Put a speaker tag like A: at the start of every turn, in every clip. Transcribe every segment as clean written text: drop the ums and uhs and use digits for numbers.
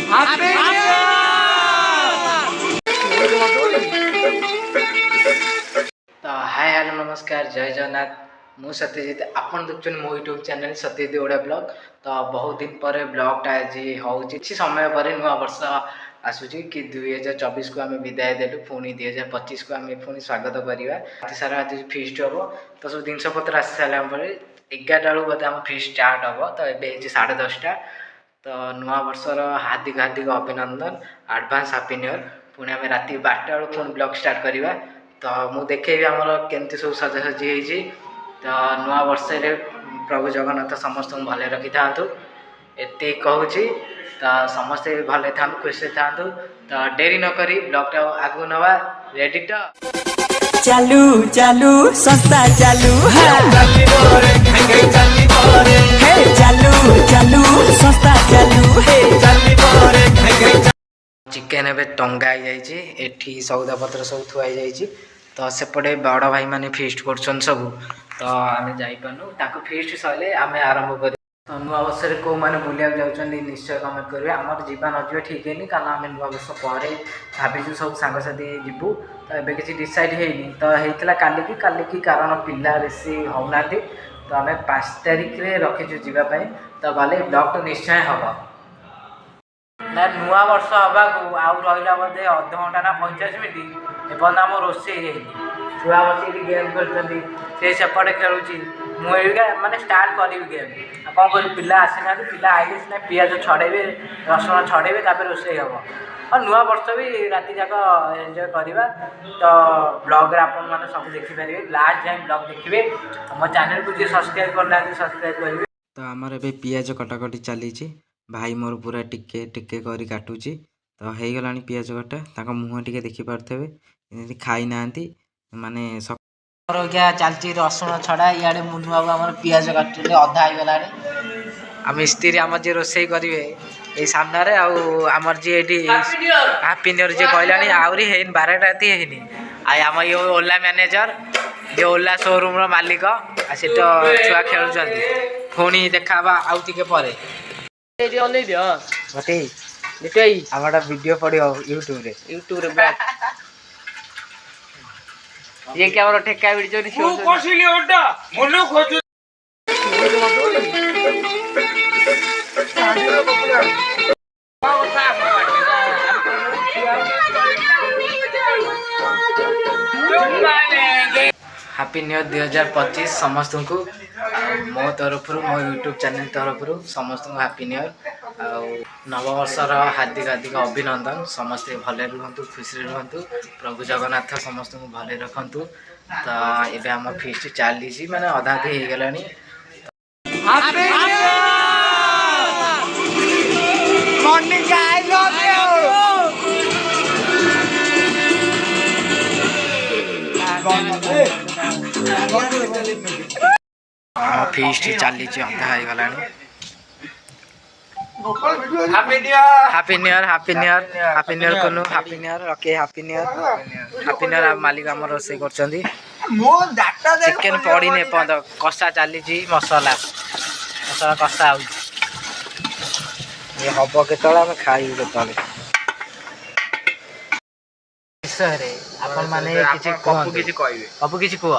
A: Happy तो hi hello नमस्कार जय जगन्नाथ मु सत्यजित आपन देखुछन मो YouTube channel Satyajit Oda blog. तो बहुत दिन पर ब्लॉगटा आज होउछि किछि समय पर नुआ वर्ष आसुछि कि 2024 को आम विदाय देलु पुणी 2025 को आम पुणी स्वागत करवा सारा आज फिस्ट हम तो सब जिनपतर आसी सारा 11टा बेलू बोधे आम फिस्ट स्टार्ट हम तो ये 10:30 तो नुआ वर्षर हार्दिक हार्दिक अभिनंदन आडभांस हैप्पी न्यू ईयर। पुणी आम राति 12टा बेलू पुणी ब्लॉग स्टार्ट करवा तो मुझे देखेबी आमर केमती सब सजासजी होती तो नुआ वर्ष प्रभु जगन्नाथ समस्त भले रखी था एत कहूँ तो समस्ते भले था खुशी था तो डेरी नक ब्लॉग आगू नवा रेडी तो
B: चालू चालू संस्था चालू चालू चालू संस्था चालू
A: चिकेन ए टंगा एठी सौदा पत्र सब थुआई तो सेपटे बड़ भाई माने फिस्ट कर सब तो आम जापारू फिस्ट सैले आम आरंभ कर तो नुआ वर्ष कौ मैंने बुलाक जाऊँ निश्चय कमेंट करेंगे आमर जीवा न ठीक है कारण आम नुआ वर्ष पर भाजु सब सांगसाथी जीवु तो ये किसी डिसाइड होनी तो होता काली की कारण पिला बेसी होना तो आम 5 तारिख में रखीचु जीवाई तो गले ब्लॉग तो निश्चय हम ना नुआ वर्ष हवा आउ रहा बोधे अध घंटा ना 45 मिनट एपर्तन आम रोसे छुआ बस गेम खेलते सेपटे खेलुची मुझे माने स्टार्ट करी गेम कौन कर पिला आसीना पिला आइले सीना पियाज छड़े रसुण छड़े रोसे हम और नुआ वर्ष भी राति जाक एंजॉय करवा तो ब्लॉग आपण मैंने सब देखिपारे लास्ट जाए ब्लॉग देखिए मो चैनल को जी सब्सक्राइब करना सब्सक्राइब करेंगे। तो आमर ए पियाज कटाकटी चली भाई मोर पूरा टिके टिके करी काटुची तो हो गला पियाज कटा मुँह टिके देखिपे खाई ना माने क्या चलती रसुण छड़ा इे मुनु बाबू आम पियाज काटुचे अधा होगला आम स्त्री आम जी रोसे करेंगे ये सामने आमर जी हैप्पी न्यू ईयर जी कहला आहरी है 12टा राति है आम ये ओला मैनेजर ये ओला शोरूम मालिक से तो छुआ खेलुं पुणी देखा आउ टे पर आम वीडियो पड़ो यूट्यूब रे ये क्या और ठेका वीडियो नहीं शो कोसिली ओडा मनु खोजु हैप्पी न्यू ईयर 2025 समस्त को मो तरफ मो यूट्यूब चैनल तरफ समस्त को हैप्पी न्यू ईयर नववर्षर हार्दिक हार्दिक अभिनंदन समस्ते भले रुहतु खुशी रुहतु प्रभु जगन्नाथ समस्त को भले रखु तो ये आम फिस्ट चली माने अधा हो गला फिस्ट चली अधा हो गला happy new year happy new year happy new year कोनु happy new year okay happy new year मालिक आम रोसे कर चिकेन पड़ी ने कषा चली मसला मसला कषा हो हम के खाइबू के आपण माने पप्पू किसी कह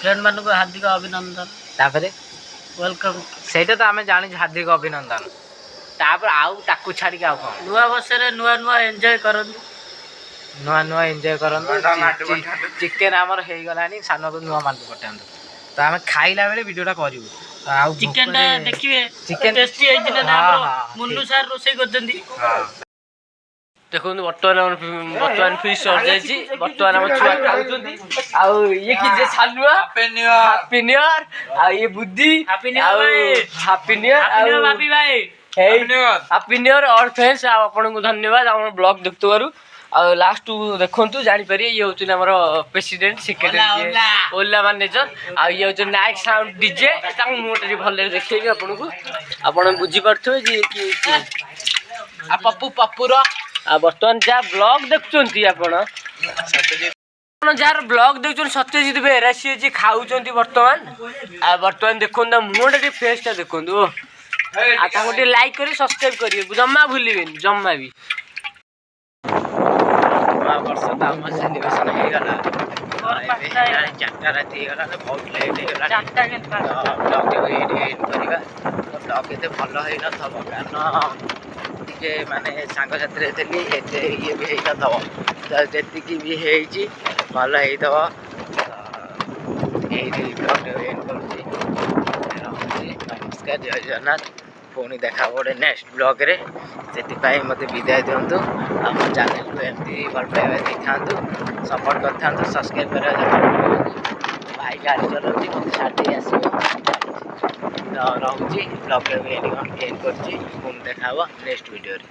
C: फ्रेंड मान को हार्दिक अभिनंदन
A: तापरे
C: वेलकम
A: सेटा तो आम जानी हार्दिक अभिनंदन तापर आउ ताकू छाड़ी आउ कौन
C: नुआ वर्ष नुआ नुआ एंजॉय करन
A: नुआ नुआ एंजॉय करन चिकेन आमर हो गला सान को नुआ मान पठान तो आम खाइला बेले वीडियोटा करू आउ
C: चिकेन देखिए
A: चिकेन
C: टेस्टी है ना मुन्नू सर रोसे करजंदी देखो बर्तमान फिश सर जाइए बर्तमान आम छुआ खाऊ ये कि जे सालुआ हैप्पी न्यू ईयर आ ये बुद्धि हैप्पी न्यू ईयर बापी भाई हैप्पी न्यू ईयर और फ्रेंड्स आपन को धन्यवाद हम ब्लॉग देखतवारु आ लास्ट देखु जानी पारे ये होचन हमर प्रेसिडेंट सेक्रेटरी ओला मैनेजर आ ये होचन नाइक साउंड डीजे तांग मोटे भले देखैबी आपन को आपन बुझी पड़थो जे कि आ पप्पू पप्पूर आ बर्तमान जा ब्लॉग देखुचंती आपण जार ब्लॉग देखुन सत्यजित बेहरा सी जी खाऊँ बर्तमान आ बर्तमान देखो मुहटा फेसटा देखो ଆଉ ତାଙ୍କୁ ଟିକେ ଲାଇକ୍ କରି ସବସ୍କ୍ରାଇବ କରିବେ ଜମା ଭୁଲିବେନି ଜମା ବି।
A: ବର୍ଷ ତ ଆମ ସେଲିବ୍ରେସନ ହେଇଗଲା। ଏବେ ହେଲାଣି 4ଟା ରାତି ହେଇଗଲା ବହୁତ ଲେଟ୍ ହେଇଗଲାଣି। ବ୍ଲଗ୍ ଏଇଠି ଏଣ୍ଡ କରିବା। ବ୍ଲଗ୍ ଏତେ ଭଲ ହେଇନଥିବ କାରଣ ଟିକେ ମାନେ ସାଙ୍ଗସାଥିରେ ଥିଲି ଏତେ ଇଏ ବି ହେଇନଥିବ। ତ ଯେତିକି ବି ହେଇଛି ଭଲ ହେଇଥିବ। ଏଇଠି ବ୍ଲଗ୍ ଏଣ୍ଡ କରୁଛି। ରହୁଛି ନମସ୍କାର ଜୟ ଜଗନ୍ନାଥ। ପୁଣି ଦେଖା ଗୋଟେ ନେକ୍ସଟ ବ୍ଲଗ୍ରେ। ସେଥିପାଇଁ ମୋତେ ବିଦାୟ ଦିଅନ୍ତୁ। ଆମ ଚ୍ୟାନେଲକୁ ଏମିତି ଭଲ ପାଇବା ଦେଇଥାନ୍ତୁ, ସପୋର୍ଟ କରିଥାନ୍ତୁ, ସବସ୍କ୍ରାଇବ୍ କରିବା ଜମା ଭୁଲିବେନି। ଭାଇ ଗାଡ଼ି ଚଲାଉଛି ମୋତେ ଛାଡ଼ି ଦେଇ ଆସିବ। ତ ରହୁଛି ବ୍ଲଗ୍ଟାକୁ ଏଣ୍ଡ କରୁଛି। ପୁଣି ଦେଖା ହେବ ନେକ୍ସଟ ଭିଡ଼ିଓରେ।